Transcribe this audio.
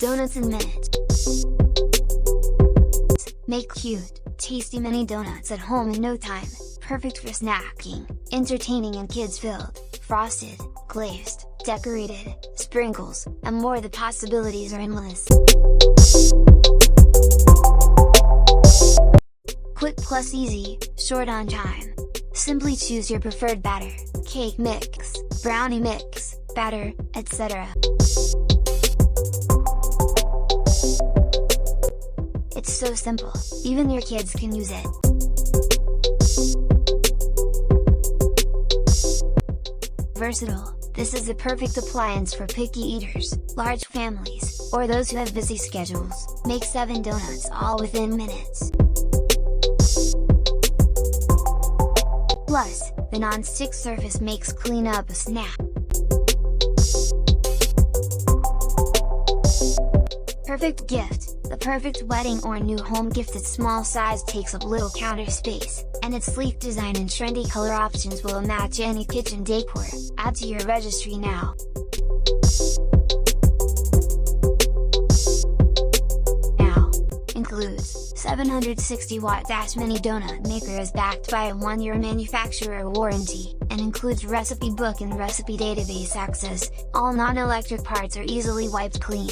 donuts in minutes. Make cute, tasty mini donuts at home in no time, perfect for snacking, entertaining and kids-filled, frosted, glazed, decorated, sprinkles, and more. The possibilities are endless. Quick plus easy, short on time. Simply choose your preferred batter, cake mix, brownie mix, batter, etc. It's so simple, even your kids can use it. Versatile, this is the perfect appliance for picky eaters, large families, or those who have busy schedules. Make 7 donuts all within minutes. Plus, the non-stick surface makes cleanup a snap. Perfect gift, the perfect wedding or new home gift. Its small size takes up little counter space, and its sleek design and trendy color options will match any kitchen decor. Add to your registry now. Includes 760-watt mini donut maker, is backed by a 1-year manufacturer warranty, and includes recipe book and recipe database access. All non-electric parts are easily wiped clean.